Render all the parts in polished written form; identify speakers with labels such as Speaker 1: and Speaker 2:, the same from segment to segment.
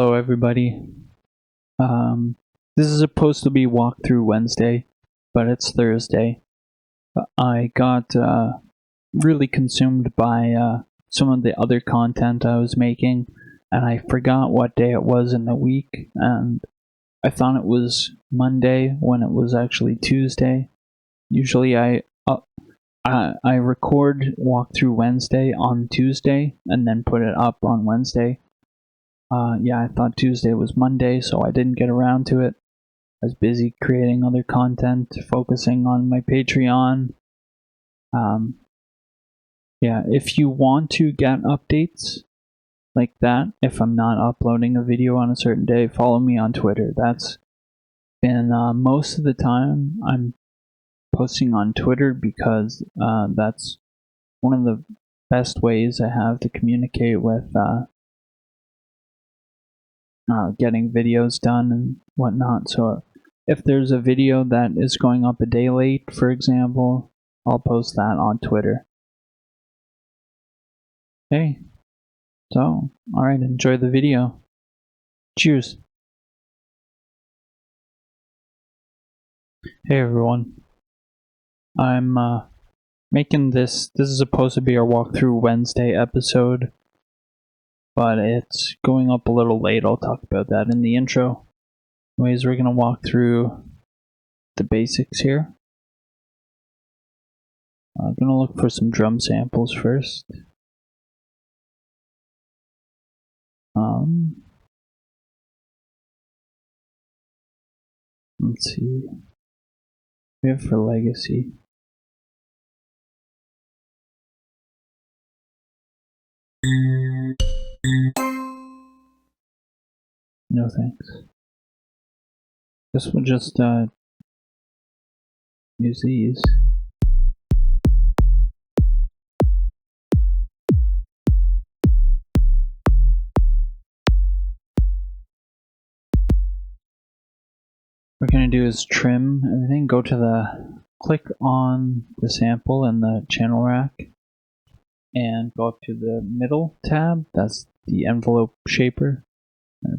Speaker 1: Hello, everybody. This is supposed to be Walkthrough Wednesday, but it's Thursday. I got really consumed by some of the other content I was making, and I forgot what day it was in the week, and I thought it was Monday when it was actually Tuesday. Usually I record Walkthrough Wednesday on Tuesday and then put it up on Wednesday. I thought Tuesday was Monday, so I didn't get around to it. I was busy creating other content, focusing on my Patreon. If you want to get updates like that, if I'm not uploading a video on a certain day, follow me on Twitter. That's been most of the time I'm posting on Twitter because that's one of the best ways I have to communicate with getting videos done and whatnot. So if there's a video that is going up a day late, for example, I'll post that on Twitter. Hey, so, alright, enjoy the video. Cheers. Hey everyone. I'm making this is supposed to be our Walkthrough Wednesday episode, but it's going up a little late. I'll talk about that in the intro. Anyways, we're gonna walk through the basics here. I'm gonna look for some drum samples first. Let's see. We have for Legacy. No thanks. Guess we'll just use these. What we're going to do is trim everything, click on the sample in the channel rack, and go up to the middle tab, that's the envelope shaper.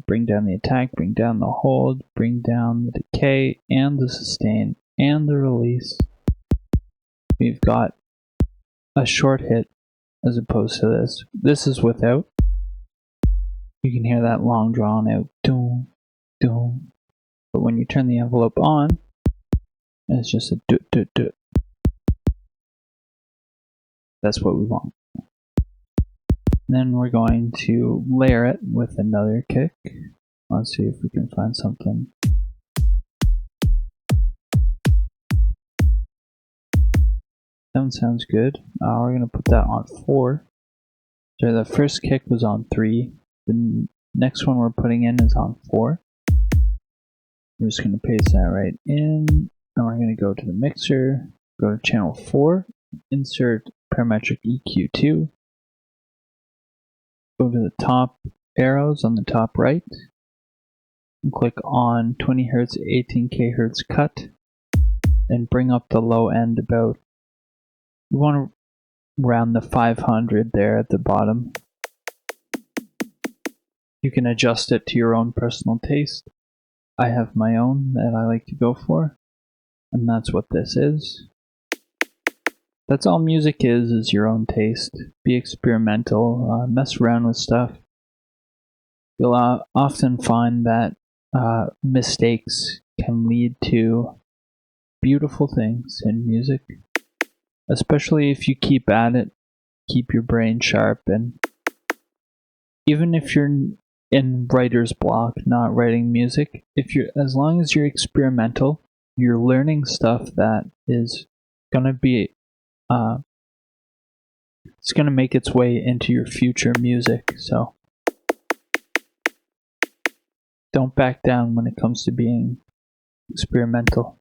Speaker 1: Bring down the attack, bring down the hold, bring down the decay, and the sustain, and the release. We've got a short hit as opposed to this. This is without. You can hear that long drawn out doom, doom. But when you turn the envelope on, it's just a doot doot doot. That's what we want. Then we're going to layer it with another kick. Let's see if we can find something. That sounds good. We're going to put that on 4. So the first kick was on 3. The next one we're putting in is on 4. We're just going to paste that right in. And we're going to go to the mixer, go to channel 4, insert parametric EQ2. Go to the top arrows on the top right, and click on 20 Hz 18K Hz cut, and bring up the low end about, you want to round the 500 there at the bottom. You can adjust it to your own personal taste. I have my own that I like to go for, and that's what this is. That's all music is your own taste. Be experimental, mess around with stuff. You'll often find that mistakes can lead to beautiful things in music, especially if you keep at it, keep your brain sharp, and even if you're in writer's block, not writing music, as long as you're experimental, you're learning stuff that is gonna be it's gonna make its way into your future music. So don't back down when it comes to being experimental.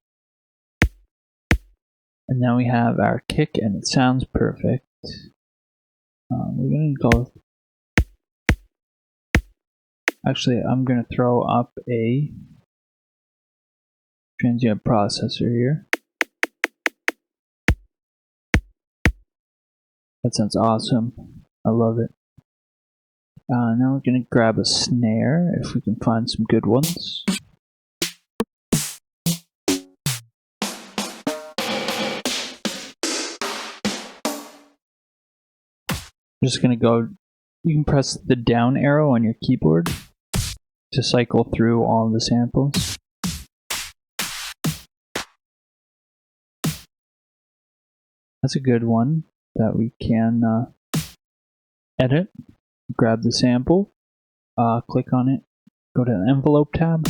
Speaker 1: And now we have our kick, and it sounds perfect. We're gonna go. Actually, I'm gonna throw up a transient processor here. That sounds awesome. I love it. Now we're going to grab a snare if we can find some good ones. I'm just going to go, you can press the down arrow on your keyboard to cycle through all the samples. That's a good one that we can edit. Grab the sample, click on it, go to the envelope tab,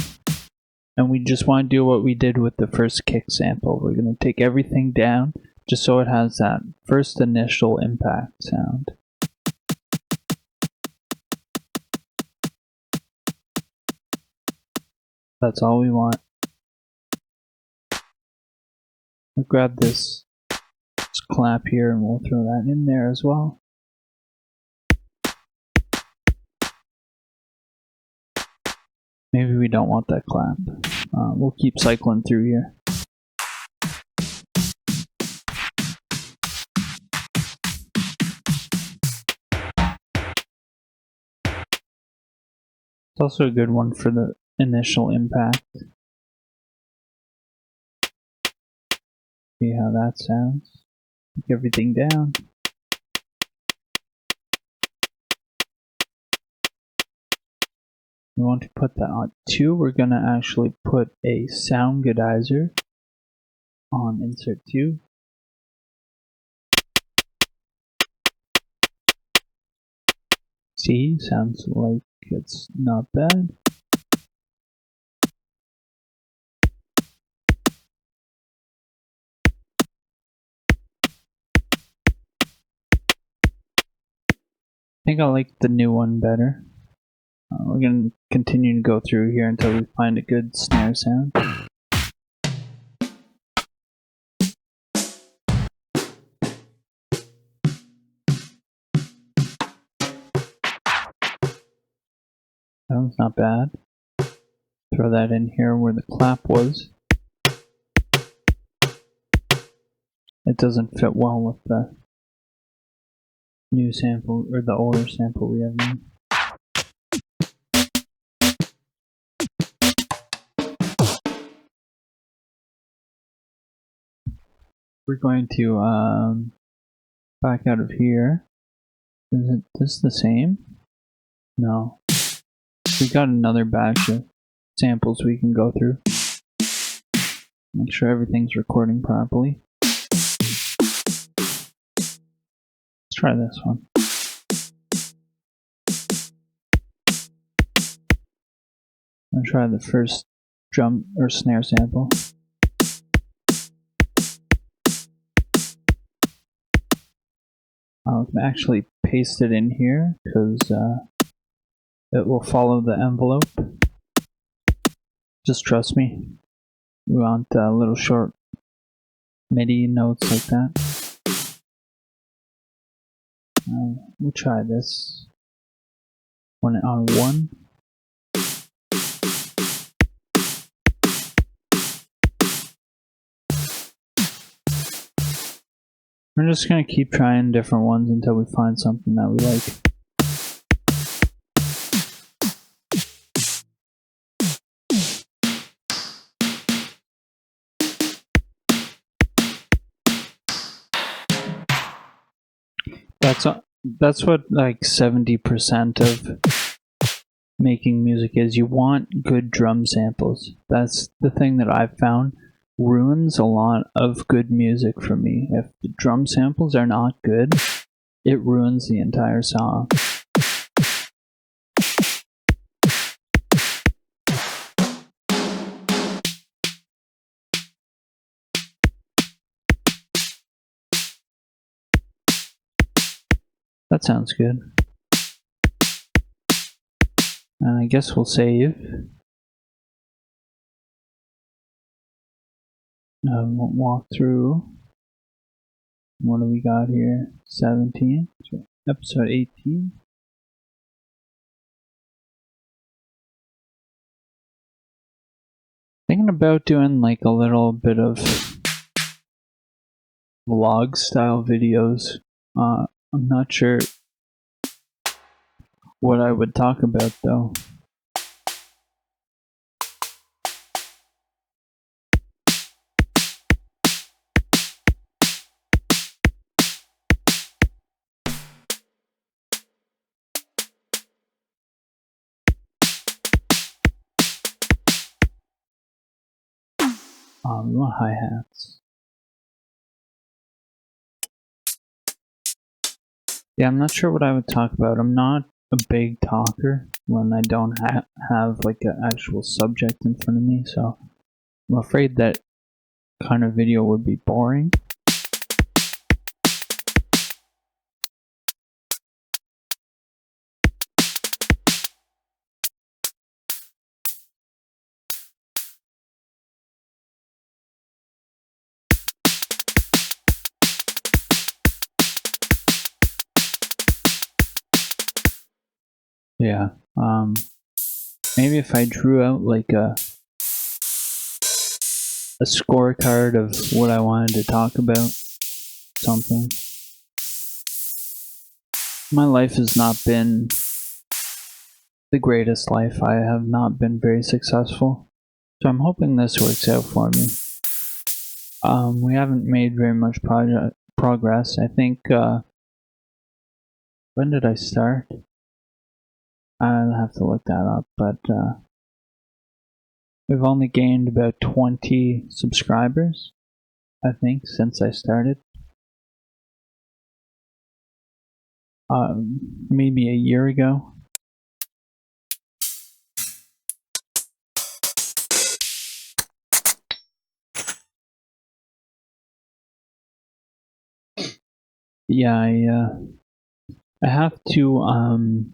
Speaker 1: and we just want to do what we did with the first kick sample. We're going to take everything down just so it has that first initial impact sound. That's all we want. We'll grab this clap here and we'll throw that in there as well. Maybe we don't want that clap. We'll keep cycling through here. It's also a good one for the initial impact. See how that sounds. Take everything down. We want to put that on 2. We're going to actually put a sound goodizer on insert 2. See, sounds like it's not bad. I think I like the new one better. We're going to continue to go through here until we find a good snare sound. That one's not bad. Throw that in here where the clap was. It doesn't fit well with the new sample, or the older sample we have now. We're going to back out of here. Is this the same? No. We got another batch of samples we can go through. Make sure everything's recording properly. Let's try this one. I'm gonna try the first drum or snare sample. I can actually paste it in here because it will follow the envelope. Just trust me. We want little short MIDI notes like that. We'll try this one on 1. We're just going to keep trying different ones until we find something that we like. That's what like 70% of making music is. You want good drum samples. That's the thing that I've found ruins a lot of good music for me. If the drum samples are not good, it ruins the entire song. That sounds good. And I guess we'll save. We'll walk through. What do we got here? 17. So episode 18. Thinking about doing like a little bit of vlog style videos. I'm not sure what I would talk about, though. Hi-hats. Yeah, I'm not sure what I would talk about. I'm not a big talker when I don't have like an actual subject in front of me, so I'm afraid that kind of video would be boring. Yeah, maybe if I drew out like a scorecard of what I wanted to talk about, something. My life has not been the greatest life. I have not been very successful, so I'm hoping this works out for me. We haven't made very much progress. I think, when did I start? I'll have to look that up, but we've only gained about 20 subscribers, I think, since I started. Maybe a year ago. Yeah, I have to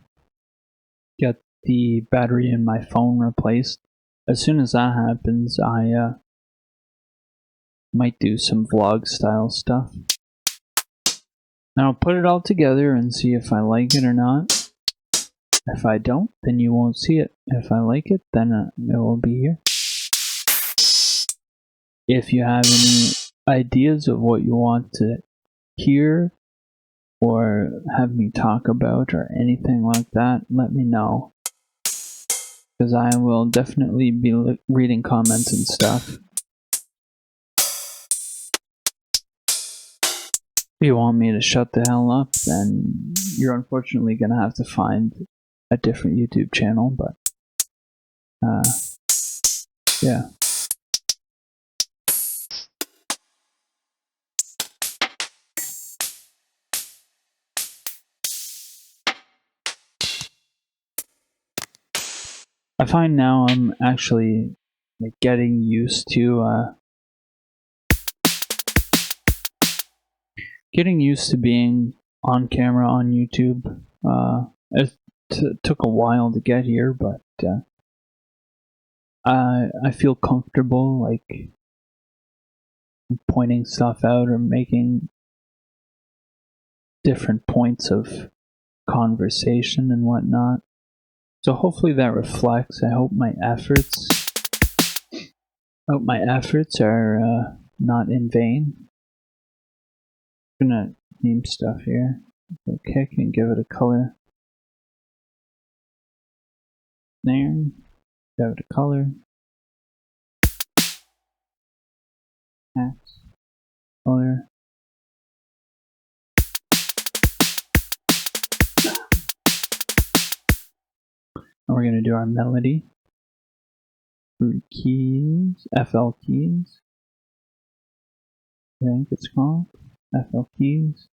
Speaker 1: get the battery in my phone replaced. As soon as that happens, I might do some vlog style stuff. Now I'll put it all together and see if I like it or not. If I don't, then you won't see it. If I like it, then it will be here. If you have any ideas of what you want to hear or have me talk about or anything like that, let me know. Because I will definitely be reading comments and stuff. If you want me to shut the hell up, then you're unfortunately gonna have to find a different YouTube channel, but yeah. I find now I'm actually like getting used to being on camera on YouTube. It took a while to get here, but I feel comfortable like pointing stuff out or making different points of conversation and whatnot. So hopefully that reflects. I hope my efforts are not in vain. I'm gonna name stuff here. Okay, can give it a color. There. Give it a color. X. Color. And we're gonna do our melody. Root keys. FL keys. I think it's called. FL keys.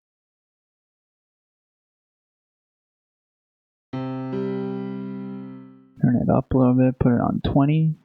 Speaker 1: Turn it up a little bit, put it on 20.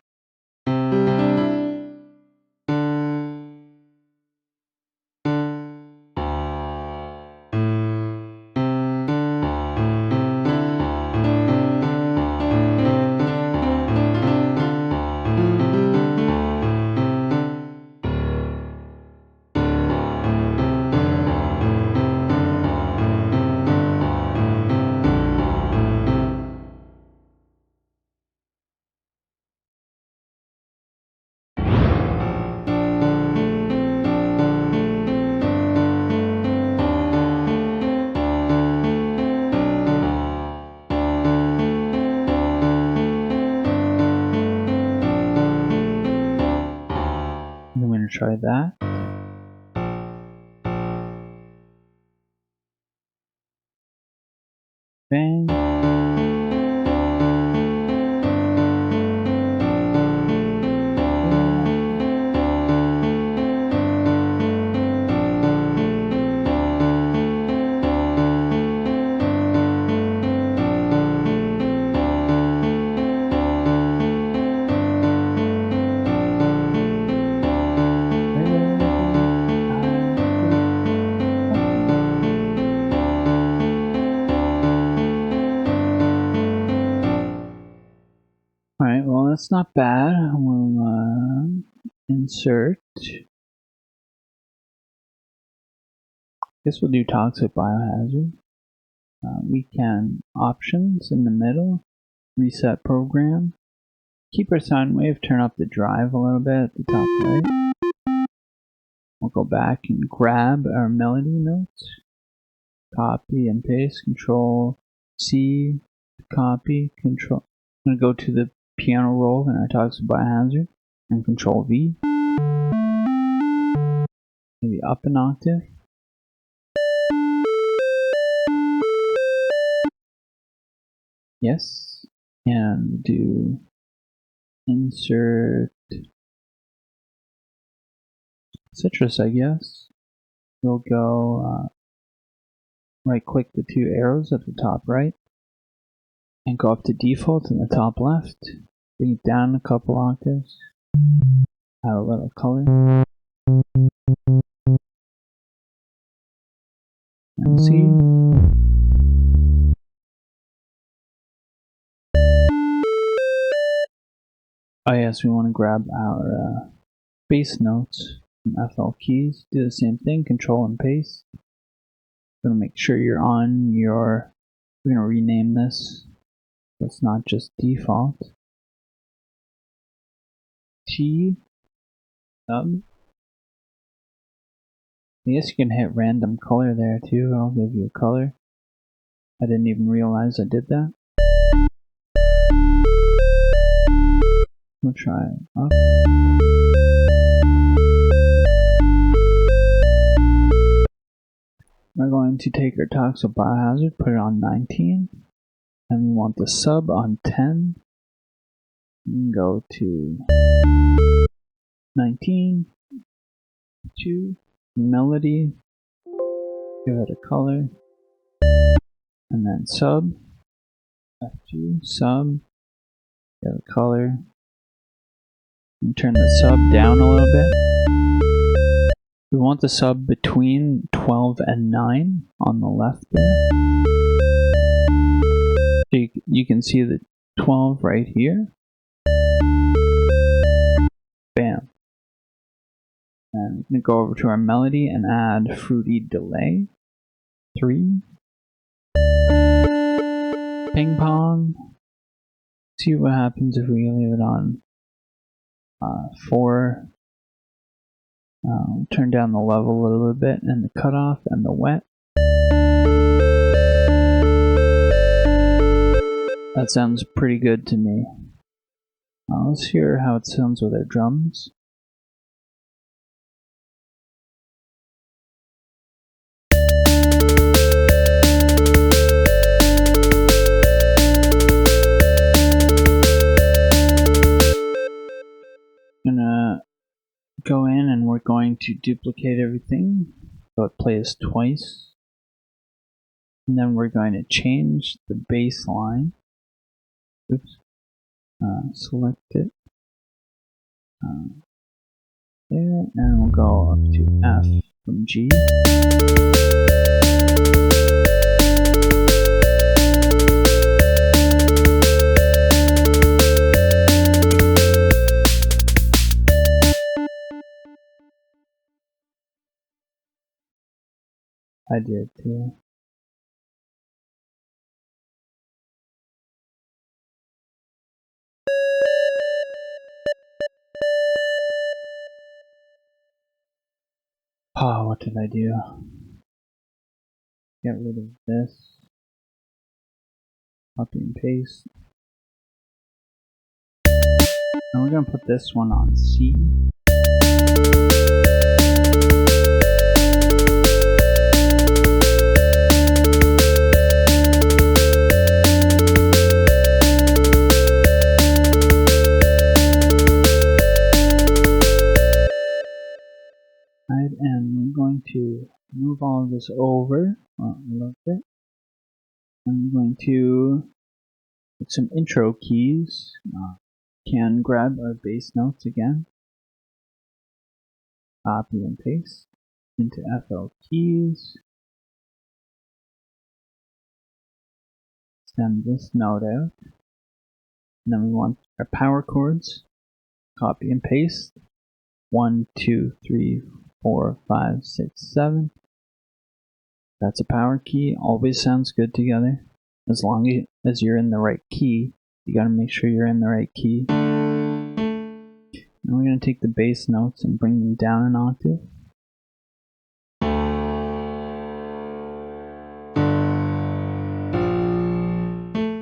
Speaker 1: try that. Bang. Alright, well that's not bad. We'll insert. Guess we'll do toxic biohazard. We can options in the middle, reset program, keep our sine wave, turn up the drive a little bit at the top right. We'll go back and grab our melody notes, copy and paste, control C, copy, control. I'm going to go to the piano roll in our toxic biohazard and control V. Maybe up an octave. Yes, and do insert citrus, I guess. We'll go right click the two arrows at the top right and go up to default in the top left. Bring it down a couple octaves. Add a little color. And see. Oh yes, we want to grab our bass notes from FL keys. Do the same thing, control and paste. Gonna make sure you're on your, we're gonna rename this. It's not just default. T sub. I guess you can hit random color there too. I'll give you a color. I didn't even realize I did that. We'll try it up. We're going to take our toxic biohazard, put it on 19, and we want the sub on 10. And go to 19, 2, melody, give it a color, and then sub, F2, sub, give it a color, and turn the sub down a little bit. We want the sub between 12 and 9 on the left there. So you can see the 12 right here. Bam. And we're going to go over to our melody and add fruity delay. 3. Ping pong. See what happens if we leave it on 4. Turn down the level a little bit and the cutoff and the wet. That sounds pretty good to me. Let's hear how it sounds with our drums. I'm gonna go in and we're going to duplicate everything so it plays twice. And then we're going to change the bass line. Oops. Select it. There, and we'll go up to F from G. I did too. Oh, what did I do? Get rid of this. Copy and paste. And we're gonna put this one on C. move all of this over a little bit. I'm going to put some intro keys. Can grab our bass notes again. Copy and paste into FL keys. Send this note out. And then we want our power chords. Copy and paste. 1, 2, 3, 4, 5, 6, 7. That's a power key. Always sounds good together. As long as you're in the right key. You gotta make sure you're in the right key. Now we're gonna take the bass notes and bring them down an octave.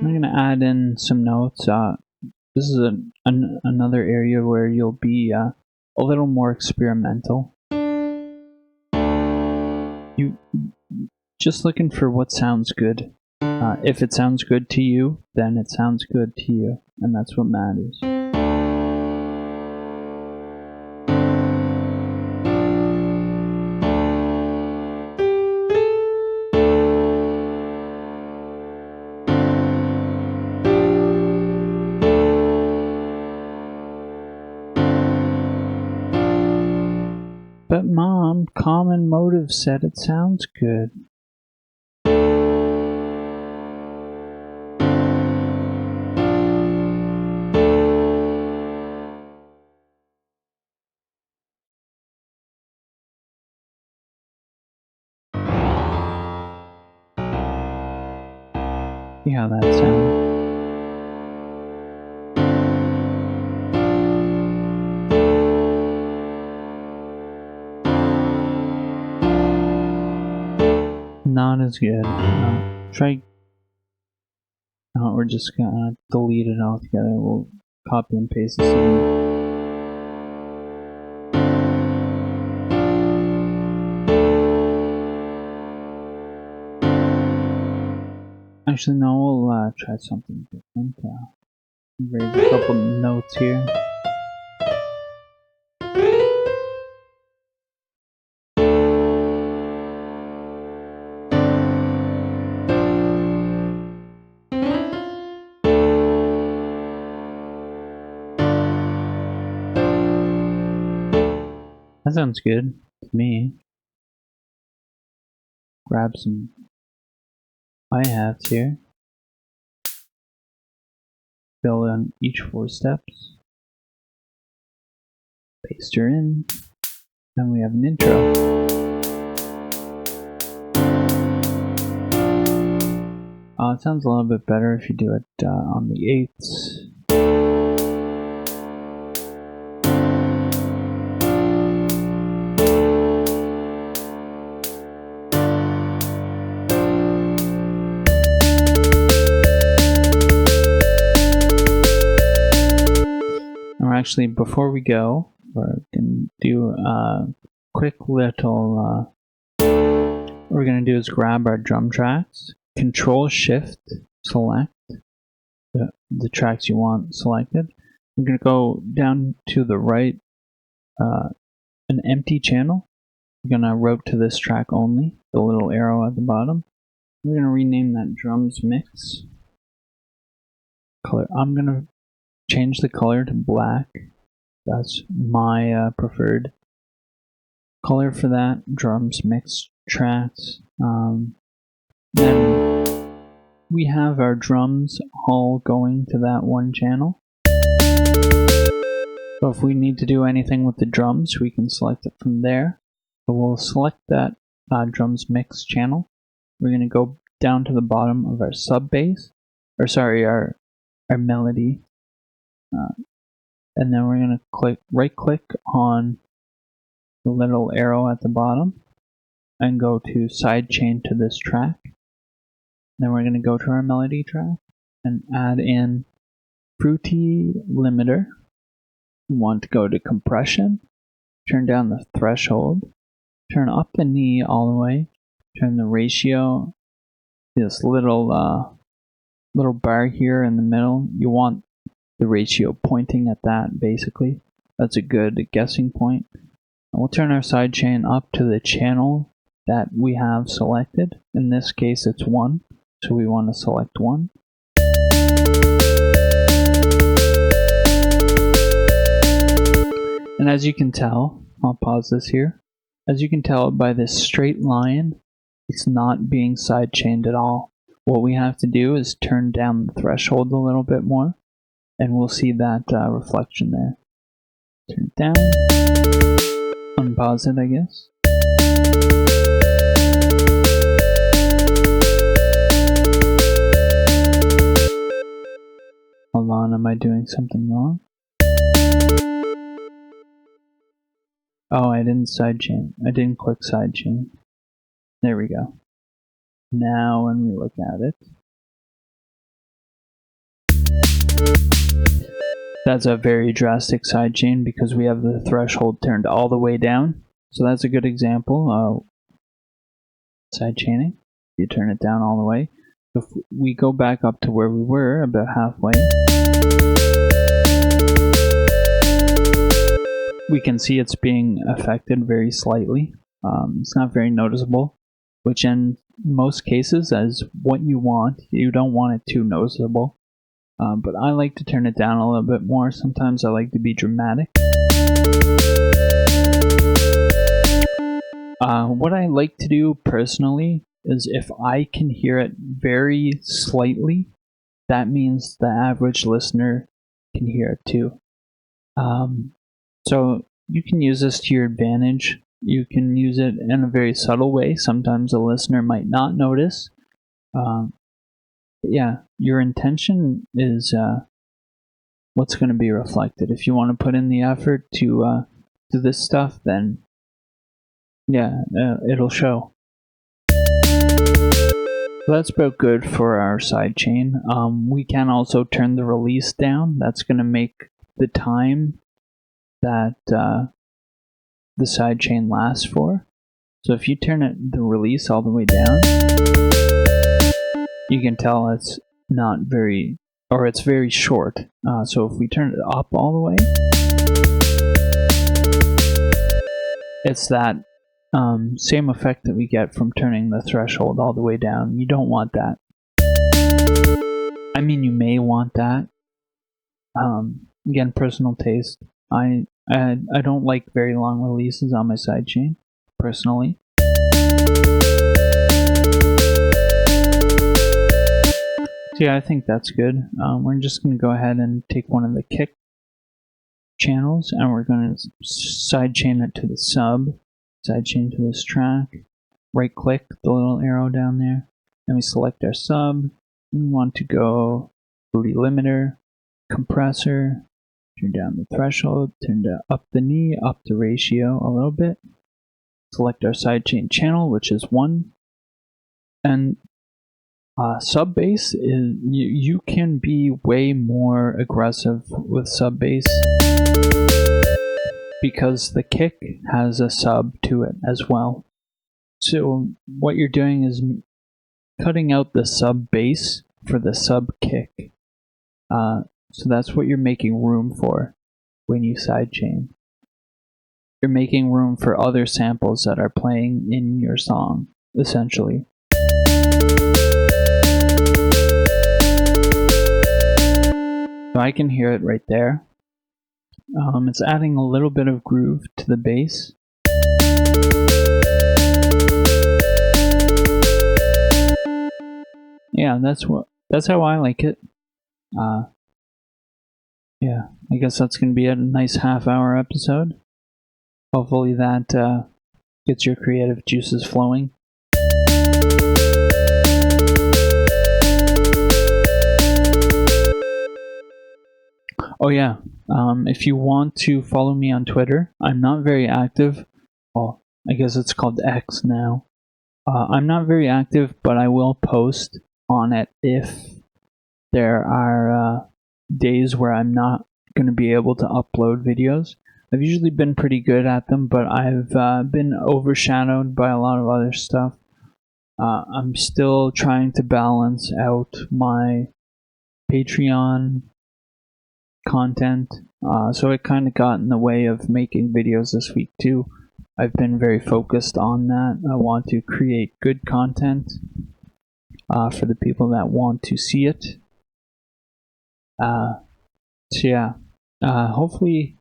Speaker 1: I'm gonna add in some notes. This is another area where you'll be a little more experimental. You just looking for what sounds good. If it sounds good to you, then it sounds good to you, and that's what matters. But Mom, Common Motive said it sounds good. See how that sounds. Not as good. Try. We're just gonna delete it altogether. We'll copy and paste this in. Actually, no, we'll try something different. Raise a couple notes here. That sounds good to me. Grab some hi-hats here. Fill in each 4 steps. Paste her in. Then we have an intro. It sounds a little bit better if you do it on the 8ths. Actually, before we go, we're going to do a quick little, what we're going to do is grab our drum tracks, Control-Shift, select the tracks you want selected. We're going to go down to the right, an empty channel. We're going to route to this track only, the little arrow at the bottom. We're going to rename that drums mix. Color. I'm going to change the color to black. That's my preferred color for that. Drums mix tracks. Then we have our drums all going to that one channel. So if we need to do anything with the drums, we can select it from there. So we'll select that drums mix channel. We're going to go down to the bottom of our sub bass, or sorry, our melody. And then we're going to right click on the little arrow at the bottom and go to sidechain to this track. Then we're going to go to our melody track and add in Fruity Limiter. We want to go to compression, turn down the threshold, turn up the knee all the way, turn the ratio, this little bar here in the middle. You want the ratio pointing at that, basically. That's a good guessing point. And we'll turn our sidechain up to the channel that we have selected. In this case, it's 1, so we want to select 1. And as you can tell, I'll pause this here. As you can tell by this straight line, it's not being sidechained at all. What we have to do is turn down the threshold a little bit more, and we'll see that reflection there. Turn it down. Unpause it, I guess. Hold on, am I doing something wrong? Oh, I didn't sidechain. I didn't click sidechain. There we go. Now when we look at it, that's a very drastic sidechain because we have the threshold turned all the way down. So that's a good example of sidechaining. You turn it down all the way. If we go back up to where we were, about halfway, we can see it's being affected very slightly. It's not very noticeable, which in most cases is what you want. You don't want it too noticeable. But I like to turn it down a little bit more. Sometimes I like to be dramatic. What I like to do personally is if I can hear it very slightly, that means the average listener can hear it too. So you can use this to your advantage. You can use it in a very subtle way. Sometimes a listener might not notice. Yeah, your intention is what's going to be reflected. If you want to put in the effort to do this stuff, then yeah, it'll show. So that's about good for our sidechain. We can also turn the release down. That's going to make the time that the sidechain lasts for. So if you turn the release all the way down, you can tell it's not very, or it's very short. So if we turn it up all the way, it's that same effect that we get from turning the threshold all the way down. You don't want that. I mean, you may want that. Again, personal taste. I don't like very long releases on my sidechain, personally. So yeah, I think that's good. We're just going to go ahead and take one of the kick channels and we're going to sidechain it to the sub, sidechain to this track, right click the little arrow down there, and we select our sub. We want to go booty limiter, compressor, turn down the threshold, turn up the knee, up the ratio a little bit, select our sidechain channel, which is 1, and sub bass is you can be way more aggressive with sub bass because the kick has a sub to it as well. So what you're doing is cutting out the sub bass for the sub kick. So that's what you're making room for when you sidechain. You're making room for other samples that are playing in your song, essentially. So I can hear it right there. It's adding a little bit of groove to the bass. Yeah, that's how I like it. Yeah, I guess that's gonna be a nice half-hour episode. Hopefully that gets your creative juices flowing. Oh yeah, if you want to follow me on Twitter, I'm not very active. Well, I guess it's called X now. I'm not very active, but I will post on it if there are days where I'm not going to be able to upload videos. I've usually been pretty good at them, but I've been overshadowed by a lot of other stuff. I'm still trying to balance out my Patreon content, so it kind of got in the way of making videos this week too. I've been very focused on that. I want to create good content for the people that want to see it. So yeah, hopefully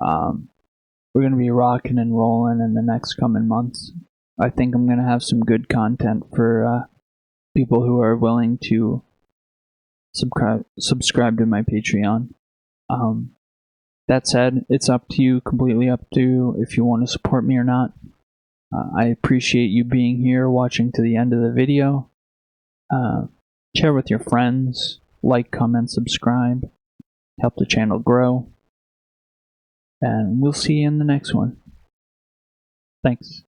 Speaker 1: we're going to be rocking and rolling in the next coming months. I think I'm going to have some good content for people who are willing to subscribe to my Patreon. That said, it's up to you, completely up to you if you want to support me or not. I appreciate you being here, watching to the end of the video. Share with your friends, like, comment, subscribe, help the channel grow. And we'll see you in the next one. Thanks.